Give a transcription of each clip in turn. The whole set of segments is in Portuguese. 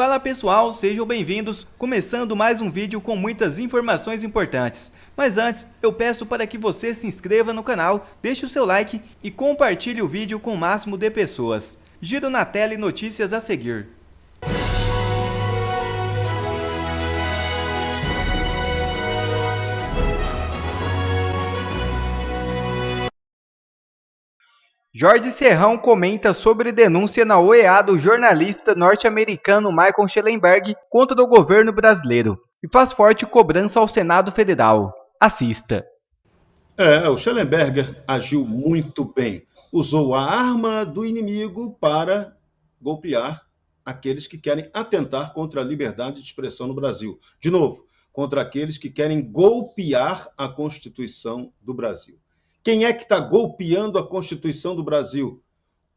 Fala pessoal, sejam bem-vindos, começando mais um vídeo com muitas informações importantes. Mas antes, eu peço para que você se inscreva no canal, deixe o seu like e compartilhe o vídeo com o máximo de pessoas. Giro na tela e notícias a seguir. Jorge Serrão comenta sobre denúncia na OEA do jornalista norte-americano Michael Shellenberg contra o governo brasileiro e faz forte cobrança ao Senado Federal. Assista. O Schellenberger agiu muito bem. Usou a arma do inimigo para golpear aqueles que querem atentar contra a liberdade de expressão no Brasil. De novo, contra aqueles que querem golpear a Constituição do Brasil. Quem é que está golpeando a Constituição do Brasil?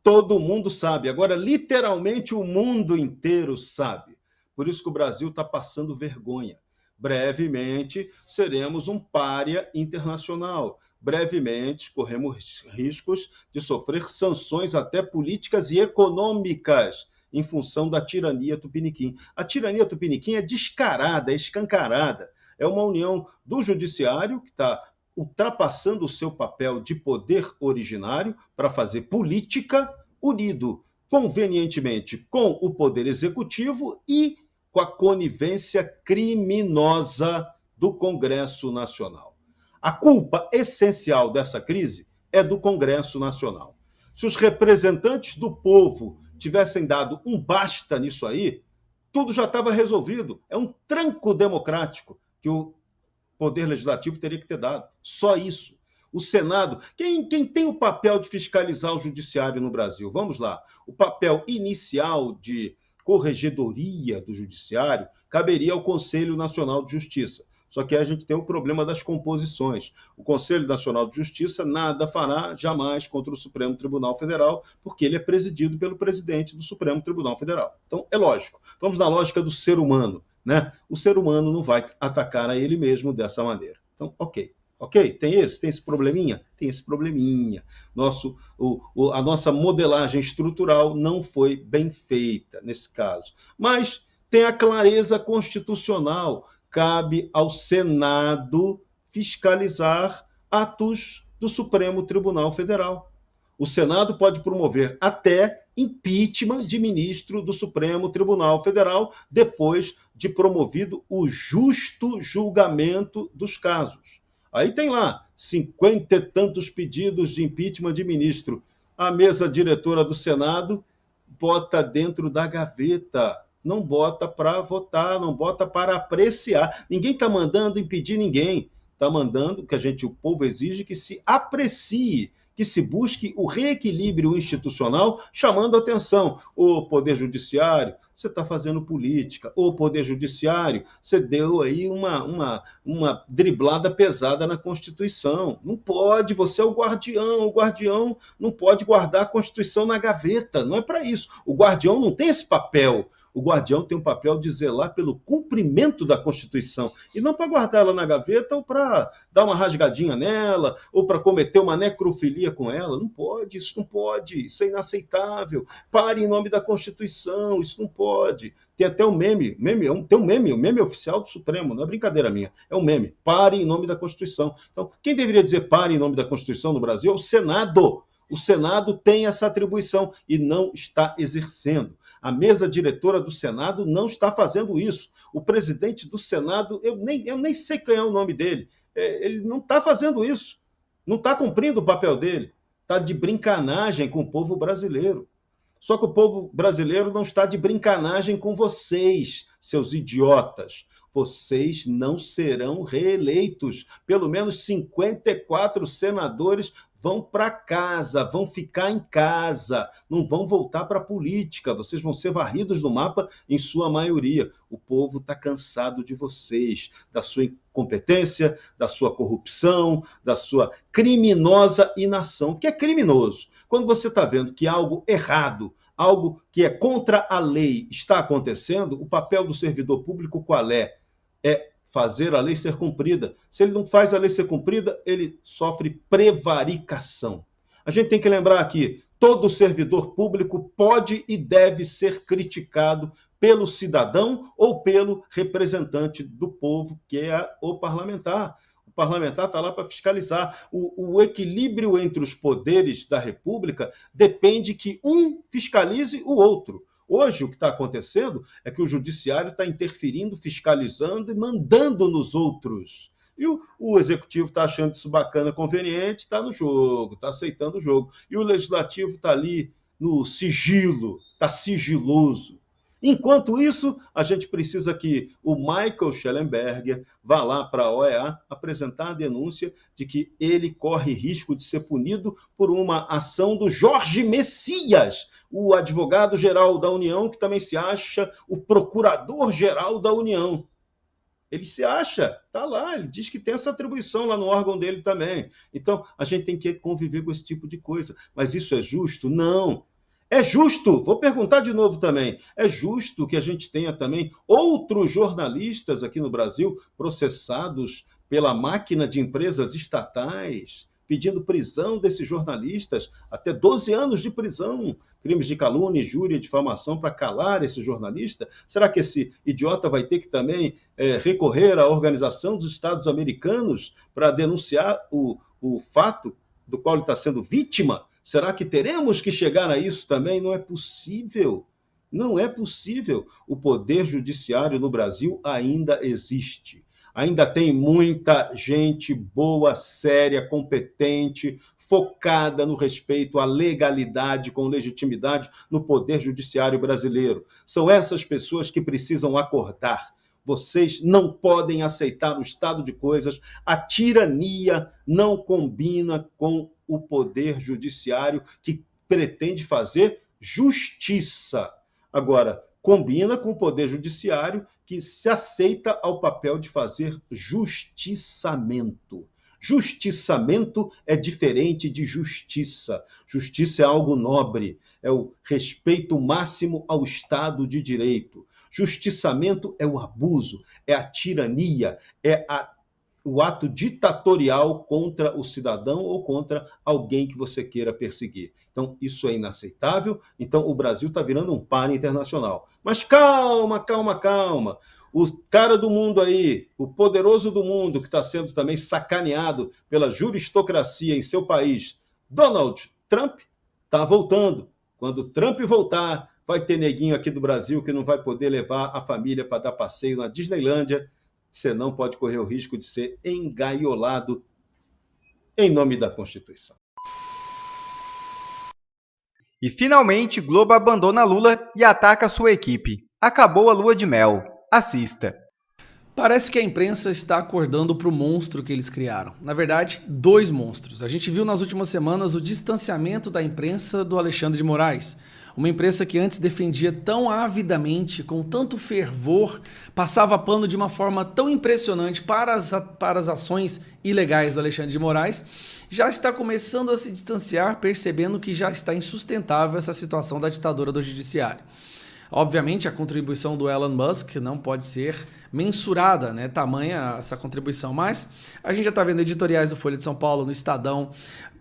Todo mundo sabe. Agora, literalmente, o mundo inteiro sabe. Por isso que o Brasil está passando vergonha. Brevemente, seremos um pária internacional. Brevemente, corremos riscos de sofrer sanções até políticas e econômicas em função da tirania tupiniquim. A tirania tupiniquim é descarada, é escancarada. É uma união do judiciário, que está ultrapassando o seu papel de poder originário para fazer política, unido convenientemente com o poder executivo e com a conivência criminosa do Congresso Nacional. A culpa essencial dessa crise é do Congresso Nacional. Se os representantes do povo tivessem dado um basta nisso aí, tudo já estava resolvido. É um tranco democrático que o Poder Legislativo teria que ter dado. Só isso. O Senado, quem tem o papel de fiscalizar o judiciário no Brasil? Vamos lá. O papel inicial de corregedoria do judiciário caberia ao Conselho Nacional de Justiça. Só que a gente tem o problema das composições. O Conselho Nacional de Justiça nada fará jamais contra o Supremo Tribunal Federal, porque ele é presidido pelo presidente do Supremo Tribunal Federal. Então, é lógico. Vamos na lógica do ser humano, né? O ser humano não vai atacar a ele mesmo dessa maneira. Então, ok, tem esse probleminha? Tem esse probleminha. A nossa modelagem estrutural não foi bem feita nesse caso. Mas tem a clareza constitucional. Cabe ao Senado fiscalizar atos do Supremo Tribunal Federal. O Senado pode promover até impeachment de ministro do Supremo Tribunal Federal depois de promovido o justo julgamento dos casos. Aí tem lá 50 e tantos pedidos de impeachment de ministro. A mesa diretora do Senado bota dentro da gaveta. Não bota para votar, não bota para apreciar. Ninguém está mandando impedir ninguém. Está mandando que o povo exige que se aprecie, que se busque o reequilíbrio institucional, chamando atenção. O Poder Judiciário, você está fazendo política. O Poder Judiciário, você deu aí uma driblada pesada na Constituição. Não pode, você é o guardião não pode guardar a Constituição na gaveta, não é para isso. O guardião não tem esse papel. O guardião tem um papel de zelar pelo cumprimento da Constituição, e não para guardar ela na gaveta ou para dar uma rasgadinha nela, ou para cometer uma necrofilia com ela. Não pode, isso é inaceitável. Pare em nome da Constituição, isso não pode. Tem até um meme, o meme oficial do Supremo, não é brincadeira minha, é um meme. Pare em nome da Constituição. Então, quem deveria dizer pare em nome da Constituição no Brasil é o Senado. O Senado tem essa atribuição e não está exercendo. A mesa diretora do Senado não está fazendo isso. O presidente do Senado, eu nem sei quem é o nome dele, ele não está fazendo isso. Não está cumprindo o papel dele. Está de brincanagem com o povo brasileiro. Só que o povo brasileiro não está de brincanagem com vocês, seus idiotas. Vocês não serão reeleitos. Pelo menos 54 senadores vão para casa, vão ficar em casa, não vão voltar para a política, vocês vão ser varridos do mapa em sua maioria. O povo está cansado de vocês, da sua incompetência, da sua corrupção, da sua criminosa inação. O que é criminoso? Quando você está vendo que algo errado, algo que é contra a lei está acontecendo, o papel do servidor público qual é? É fazer a lei ser cumprida. Se ele não faz a lei ser cumprida, ele sofre prevaricação. A gente tem que lembrar aqui, todo servidor público pode e deve ser criticado pelo cidadão ou pelo representante do povo, que é o parlamentar. O parlamentar está lá para fiscalizar. O equilíbrio entre os poderes da República depende que um fiscalize o outro. Hoje, o que está acontecendo é que o judiciário está interferindo, fiscalizando e mandando nos outros. E o executivo está achando isso bacana, conveniente, está no jogo, está aceitando o jogo. E o legislativo está ali no sigilo, está sigiloso. Enquanto isso, a gente precisa que o Michael Shellenberger vá lá para a OEA apresentar a denúncia de que ele corre risco de ser punido por uma ação do Jorge Messias, o advogado-geral da União, que também se acha o procurador-geral da União. Ele se acha, está lá, ele diz que tem essa atribuição lá no órgão dele também. Então, a gente tem que conviver com esse tipo de coisa. Mas isso é justo? Não. É justo, vou perguntar de novo também, é justo que a gente tenha também outros jornalistas aqui no Brasil processados pela máquina de empresas estatais, pedindo prisão desses jornalistas, até 12 anos de prisão, crimes de calúnia, injúria, difamação, para calar esse jornalista? Será que esse idiota vai ter que também recorrer à Organização dos Estados Americanos para denunciar o fato do qual ele está sendo vítima? Será que teremos que chegar a isso também? Não é possível. Não é possível. O poder judiciário no Brasil ainda existe. Ainda tem muita gente boa, séria, competente, focada no respeito à legalidade, com legitimidade no poder judiciário brasileiro. São essas pessoas que precisam acordar. Vocês não podem aceitar o estado de coisas. A tirania não combina com o poder judiciário que pretende fazer justiça. Agora, combina com o poder judiciário que se aceita ao papel de fazer justiçamento. Justiçamento é diferente de justiça. Justiça é algo nobre, é o respeito máximo ao Estado de Direito. Justiçamento é o abuso, é a tirania, é o ato ditatorial contra o cidadão ou contra alguém que você queira perseguir. Então, isso é inaceitável. Então, o Brasil está virando um par internacional. Mas calma, calma, calma. O cara do mundo aí, o poderoso do mundo, que está sendo também sacaneado pela juristocracia em seu país, Donald Trump, está voltando. Quando Trump voltar, vai ter neguinho aqui do Brasil que não vai poder levar a família para dar passeio na Disneylândia. Você não pode correr o risco de ser engaiolado em nome da Constituição. E finalmente, Globo abandona Lula e ataca sua equipe. Acabou a lua de mel. Assista. Parece que a imprensa está acordando para o monstro que eles criaram. Na verdade, dois monstros. A gente viu nas últimas semanas o distanciamento da imprensa do Alexandre de Moraes. Uma imprensa que antes defendia tão avidamente, com tanto fervor, passava pano de uma forma tão impressionante para as ações ilegais do Alexandre de Moraes, já está começando a se distanciar, percebendo que já está insustentável essa situação da ditadura do judiciário. Obviamente, a contribuição do Elon Musk não pode ser mensurada, né? Tamanha essa contribuição, mas a gente já está vendo editoriais do Folha de São Paulo, no Estadão,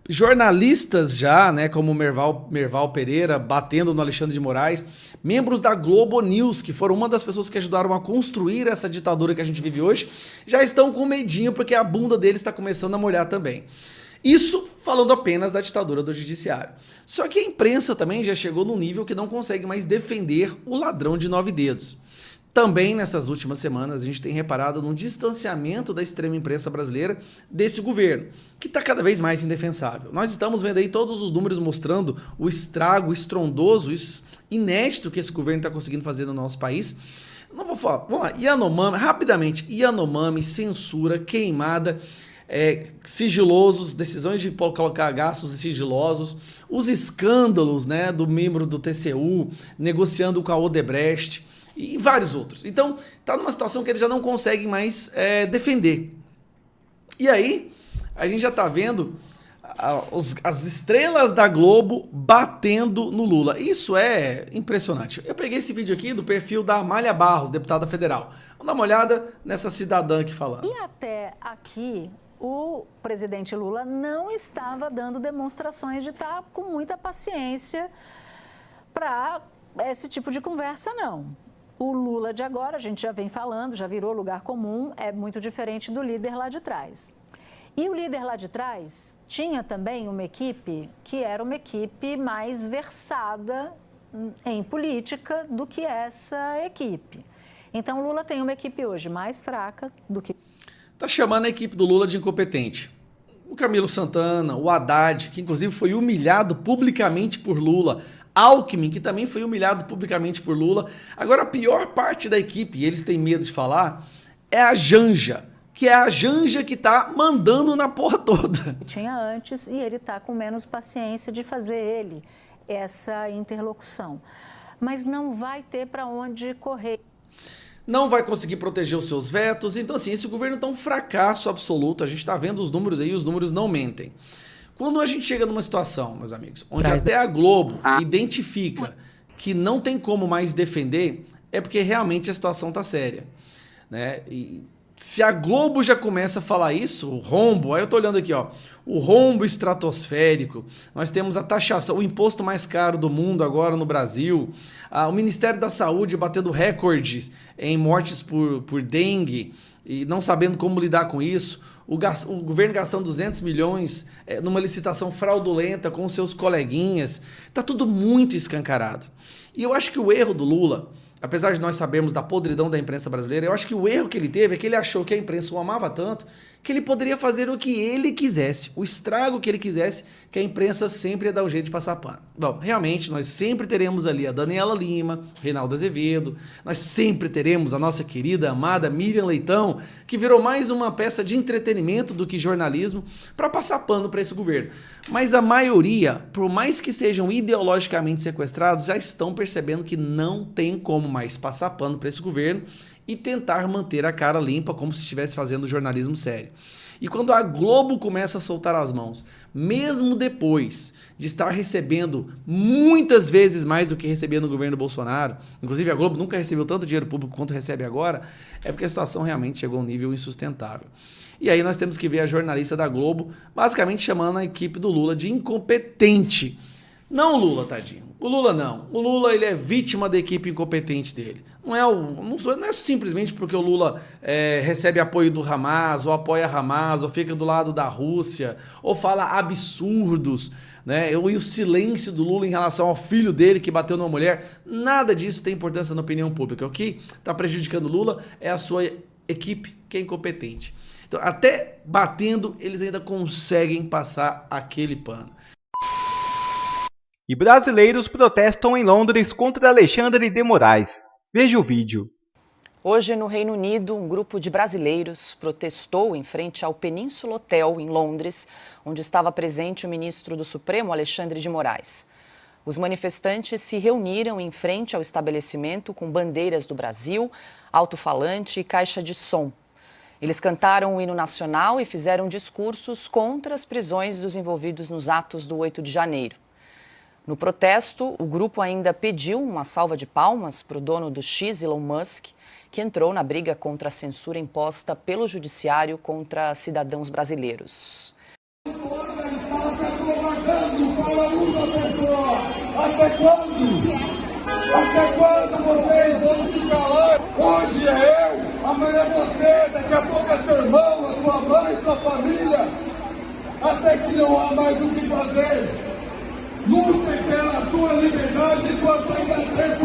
jornalistas já, né, como Merval Pereira, batendo no Alexandre de Moraes, membros da Globo News, que foram uma das pessoas que ajudaram a construir essa ditadura que a gente vive hoje, já estão com medinho porque a bunda deles está começando a molhar também. Isso falando apenas da ditadura do judiciário. Só que a imprensa também já chegou num nível que não consegue mais defender o ladrão de 9 dedos. Também nessas últimas semanas a gente tem reparado num distanciamento da extrema imprensa brasileira desse governo, que está cada vez mais indefensável. Nós estamos vendo aí todos os números mostrando o estrago estrondoso, inédito que esse governo está conseguindo fazer no nosso país. Não vou falar, vamos lá, Yanomami, rapidamente, Yanomami, censura, queimada, sigilosos, decisões de colocar gastos sigilosos, os escândalos, né, do membro do TCU, negociando com a Odebrecht e vários outros. Então, está numa situação que eles já não conseguem mais defender. E aí, a gente já está vendo as estrelas da Globo batendo no Lula. Isso é impressionante. Eu peguei esse vídeo aqui do perfil da Amália Barros, deputada federal. Vamos dar uma olhada nessa cidadã aqui falando. E até aqui, o presidente Lula não estava dando demonstrações de estar com muita paciência para esse tipo de conversa, não. O Lula de agora, a gente já vem falando, já virou lugar comum, é muito diferente do líder lá de trás. E o líder lá de trás tinha também uma equipe que era uma equipe mais versada em política do que essa equipe. Então, o Lula tem uma equipe hoje mais fraca do que... Tá chamando a equipe do Lula de incompetente. O Camilo Santana, o Haddad, que inclusive foi humilhado publicamente por Lula, Alckmin, que também foi humilhado publicamente por Lula. Agora, a pior parte da equipe, e eles têm medo de falar, é a Janja, que é a Janja que tá mandando na porra toda. Tinha antes, e ele tá com menos paciência de fazer ele essa interlocução. Mas não vai ter para onde correr. Não vai conseguir proteger os seus vetos. Então, assim, esse governo tá um fracasso absoluto. A gente está vendo os números aí, os números não mentem. Quando a gente chega numa situação, meus amigos, onde até a Globo identifica que não tem como mais defender, é porque realmente a situação tá séria, né? E se a Globo já começa a falar isso, o rombo, aí eu tô olhando aqui, ó, o rombo estratosférico, nós temos a taxação, o imposto mais caro do mundo agora no Brasil, o Ministério da Saúde batendo recordes em mortes por dengue e não sabendo como lidar com isso, o governo gastando 200 milhões numa licitação fraudulenta com seus coleguinhas, tá tudo muito escancarado. E eu acho que o erro do Lula, apesar de nós sabermos da podridão da imprensa brasileira, eu acho que o erro que ele teve é que ele achou que a imprensa o amava tanto que ele poderia fazer o que ele quisesse, o estrago que ele quisesse, que a imprensa sempre ia dar o jeito de passar pano. Bom, realmente, nós sempre teremos ali a Daniela Lima, Reinaldo Azevedo, nós sempre teremos a nossa querida, amada Miriam Leitão, que virou mais uma peça de entretenimento do que jornalismo, para passar pano para esse governo. Mas a maioria, por mais que sejam ideologicamente sequestrados, já estão percebendo que não tem como mais passar pano para esse governo e tentar manter a cara limpa como se estivesse fazendo jornalismo sério. E quando a Globo começa a soltar as mãos, mesmo depois de estar recebendo muitas vezes mais do que recebia no governo Bolsonaro, inclusive a Globo nunca recebeu tanto dinheiro público quanto recebe agora, é porque a situação realmente chegou a um nível insustentável. E aí nós temos que ver a jornalista da Globo basicamente chamando a equipe do Lula de incompetente. Não o Lula, tadinho. O Lula não. O Lula, ele é vítima da equipe incompetente dele. Não é simplesmente porque o Lula recebe apoio do Hamas, ou apoia Hamas, ou fica do lado da Rússia, ou fala absurdos, né? E o silêncio do Lula em relação ao filho dele que bateu numa mulher. Nada disso tem importância na opinião pública. O que está prejudicando o Lula é a sua equipe que é incompetente. Então, até batendo, eles ainda conseguem passar aquele pano. E brasileiros protestam em Londres contra Alexandre de Moraes. Veja o vídeo. Hoje, no Reino Unido, um grupo de brasileiros protestou em frente ao Península Hotel, em Londres, onde estava presente o ministro do Supremo, Alexandre de Moraes. Os manifestantes se reuniram em frente ao estabelecimento com bandeiras do Brasil, alto-falante e caixa de som. Eles cantaram o hino nacional e fizeram discursos contra as prisões dos envolvidos nos atos do 8 de janeiro. No protesto, o grupo ainda pediu uma salva de palmas para o dono do X, Elon Musk, que entrou na briga contra a censura imposta pelo judiciário contra cidadãos brasileiros. Até quando? Até quando vocês vão se calar? Hoje é eu, amanhã é você, daqui a pouco é seu irmão, a sua mãe, sua família. Até que não há mais o que fazer. Lutem pela sua liberdade enquanto ainda tempo.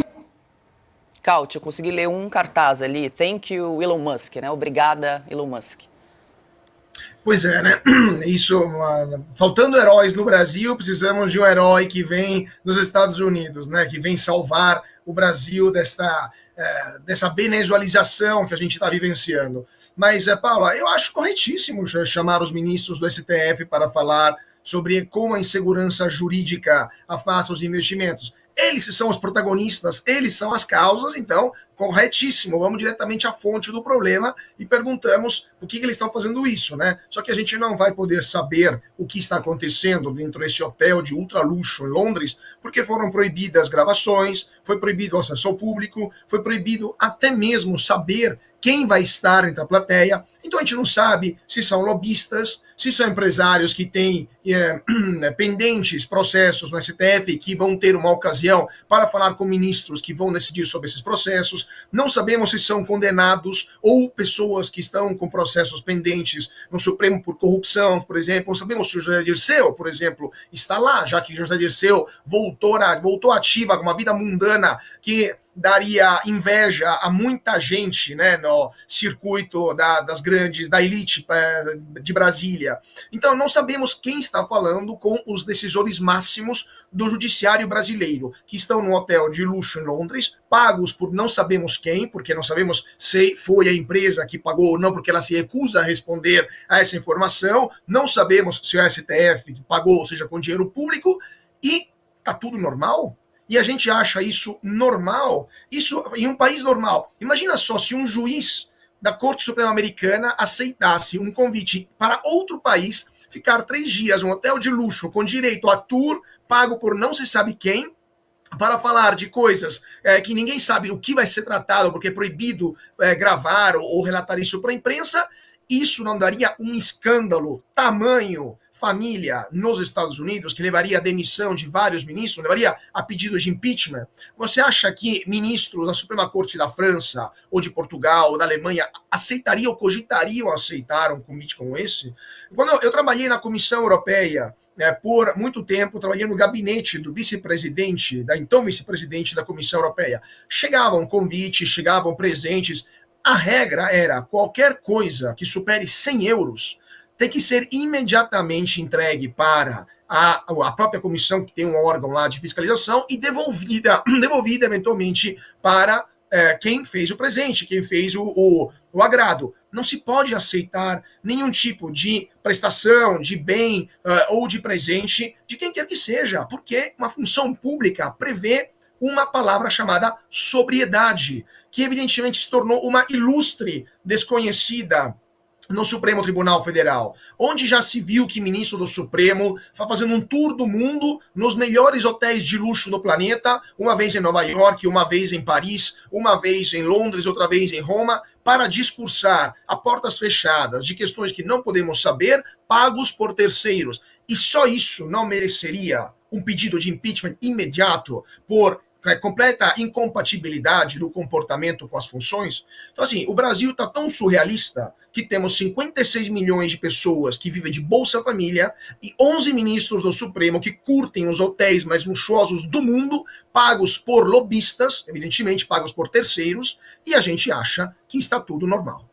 Caute, eu consegui ler um cartaz ali. Thank you, Elon Musk, né? Obrigada, Elon Musk. Pois é, né? Isso, faltando heróis no Brasil, precisamos de um herói que vem nos Estados Unidos, né? Que vem salvar o Brasil dessa venezualização que a gente está vivenciando. Mas, Paula, eu acho corretíssimo chamar os ministros do STF para falar sobre como a insegurança jurídica afasta os investimentos. Eles são os protagonistas, eles são as causas, então, corretíssimo. Vamos diretamente à fonte do problema e perguntamos por que eles estão fazendo isso, né? Só que a gente não vai poder saber o que está acontecendo dentro desse hotel de ultra luxo em Londres, porque foram proibidas gravações, foi proibido o acesso ao público, foi proibido até mesmo saber quem vai estar entre a plateia. Então a gente não sabe se são lobistas, se são empresários que têm pendentes processos no STF, que vão ter uma ocasião para falar com ministros que vão decidir sobre esses processos. Não sabemos se são condenados ou pessoas que estão com processos pendentes no Supremo por corrupção, por exemplo. Não sabemos se o José Dirceu, por exemplo, está lá, já que José Dirceu voltou ativa com uma vida mundana que daria inveja a muita gente, né, no circuito das grandes, da elite de Brasília. Então, não sabemos quem está falando com os decisores máximos do judiciário brasileiro, que estão no hotel de luxo em Londres, pagos por não sabemos quem, porque não sabemos se foi a empresa que pagou ou não, porque ela se recusa a responder a essa informação, não sabemos se o STF pagou, ou seja, com dinheiro público, e está tudo normal? E a gente acha isso normal, isso em um país normal. Imagina só se um juiz da Corte Suprema Americana aceitasse um convite para outro país, ficar 3 dias num hotel de luxo, com direito a tour, pago por não se sabe quem, para falar de coisas que ninguém sabe o que vai ser tratado, porque é proibido gravar ou relatar isso para a imprensa. Isso não daria um escândalo tamanho família nos Estados Unidos, que levaria à demissão de vários ministros, levaria a pedido de impeachment? Você acha que ministros da Suprema Corte da França, ou de Portugal, ou da Alemanha, aceitariam ou cogitariam aceitar um convite como esse? Quando eu trabalhei na Comissão Europeia, por muito tempo, trabalhei no gabinete do vice-presidente, da então vice-presidente da Comissão Europeia. Chegavam convites, chegavam presentes. A regra era qualquer coisa que supere 100 euros tem que ser imediatamente entregue para a própria comissão, que tem um órgão lá de fiscalização, e devolvida eventualmente para quem fez o presente, quem fez o agrado. Não se pode aceitar nenhum tipo de prestação, de bem ou de presente de quem quer que seja, porque uma função pública prevê uma palavra chamada sobriedade, que evidentemente se tornou uma ilustre desconhecida no Supremo Tribunal Federal, onde já se viu que ministro do Supremo está fazendo um tour do mundo nos melhores hotéis de luxo do planeta, uma vez em Nova York, uma vez em Paris, uma vez em Londres, outra vez em Roma, para discursar a portas fechadas de questões que não podemos saber, pagos por terceiros. E só isso não mereceria um pedido de impeachment imediato por completa incompatibilidade do comportamento com as funções? Então, assim, o Brasil está tão surrealista que temos 56 milhões de pessoas que vivem de Bolsa Família e 11 ministros do Supremo que curtem os hotéis mais luxuosos do mundo, pagos por lobistas, evidentemente pagos por terceiros, e a gente acha que está tudo normal.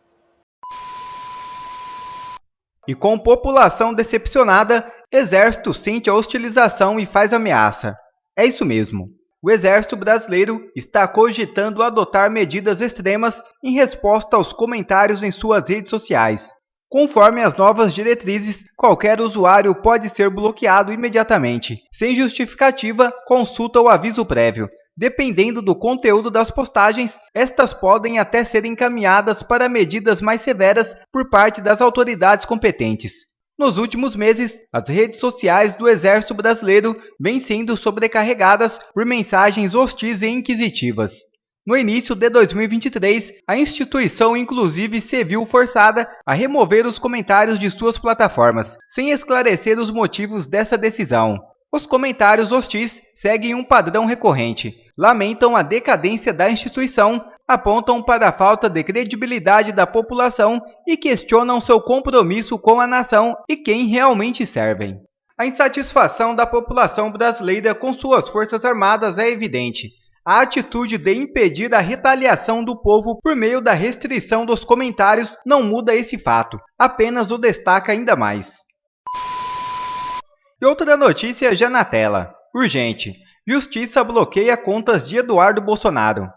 E com população decepcionada, Exército sente a hostilização e faz ameaça. É isso mesmo. O Exército Brasileiro está cogitando adotar medidas extremas em resposta aos comentários em suas redes sociais. Conforme as novas diretrizes, qualquer usuário pode ser bloqueado imediatamente. Sem justificativa, consulta o aviso prévio. Dependendo do conteúdo das postagens, estas podem até ser encaminhadas para medidas mais severas por parte das autoridades competentes. Nos últimos meses, as redes sociais do Exército Brasileiro vêm sendo sobrecarregadas por mensagens hostis e inquisitivas. No início de 2023, a instituição inclusive se viu forçada a remover os comentários de suas plataformas, sem esclarecer os motivos dessa decisão. Os comentários hostis seguem um padrão recorrente, lamentam a decadência da instituição, apontam para a falta de credibilidade da população e questionam seu compromisso com a nação e quem realmente servem. A insatisfação da população brasileira com suas forças armadas é evidente. A atitude de impedir a retaliação do povo por meio da restrição dos comentários não muda esse fato, apenas o destaca ainda mais. E outra notícia já na tela. Urgente. Justiça bloqueia contas de Eduardo Bolsonaro.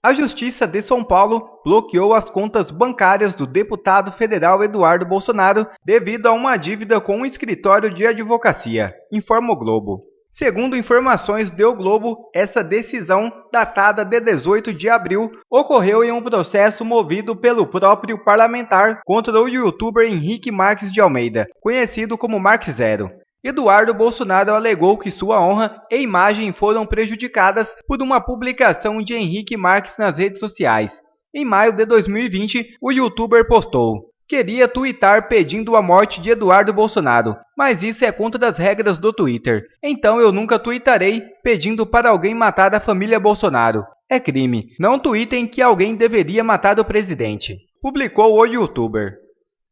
A Justiça de São Paulo bloqueou as contas bancárias do deputado federal Eduardo Bolsonaro devido a uma dívida com um escritório de advocacia, informa o Globo. Segundo informações do Globo, essa decisão, datada de 18 de abril, ocorreu em um processo movido pelo próprio parlamentar contra o youtuber Henrique Marques de Almeida, conhecido como Mark Zero. Eduardo Bolsonaro alegou que sua honra e imagem foram prejudicadas por uma publicação de Henrique Marques nas redes sociais. Em maio de 2020, o youtuber postou: "Queria tuitar pedindo a morte de Eduardo Bolsonaro, mas isso é contra as regras do Twitter. Então eu nunca tuitarei pedindo para alguém matar a família Bolsonaro. É crime. Não tuitem que alguém deveria matar o presidente", publicou o youtuber.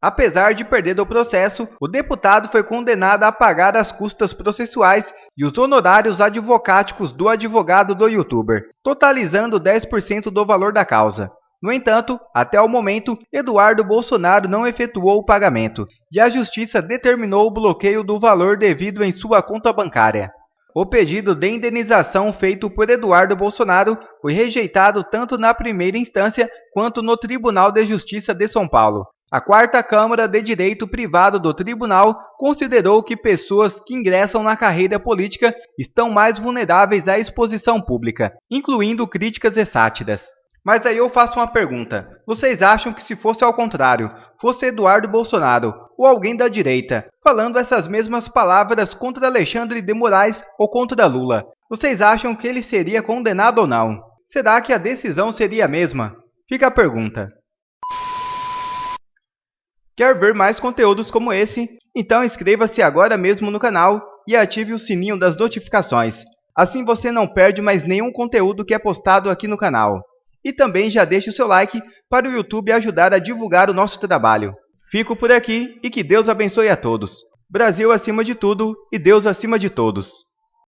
Apesar de perder o processo, o deputado foi condenado a pagar as custas processuais e os honorários advocáticos do advogado do youtuber, totalizando 10% do valor da causa. No entanto, até o momento, Eduardo Bolsonaro não efetuou o pagamento e a justiça determinou o bloqueio do valor devido em sua conta bancária. O pedido de indenização feito por Eduardo Bolsonaro foi rejeitado tanto na primeira instância quanto no Tribunal de Justiça de São Paulo. A Quarta Câmara de Direito Privado do Tribunal considerou que pessoas que ingressam na carreira política estão mais vulneráveis à exposição pública, incluindo críticas e sátiras. Mas aí eu faço uma pergunta: vocês acham que se fosse ao contrário, fosse Eduardo Bolsonaro ou alguém da direita falando essas mesmas palavras contra Alexandre de Moraes ou contra Lula, vocês acham que ele seria condenado ou não? Será que a decisão seria a mesma? Fica a pergunta. Quer ver mais conteúdos como esse? Então inscreva-se agora mesmo no canal e ative o sininho das notificações. Assim você não perde mais nenhum conteúdo que é postado aqui no canal. E também já deixe o seu like para o YouTube ajudar a divulgar o nosso trabalho. Fico por aqui e que Deus abençoe a todos. Brasil acima de tudo e Deus acima de todos.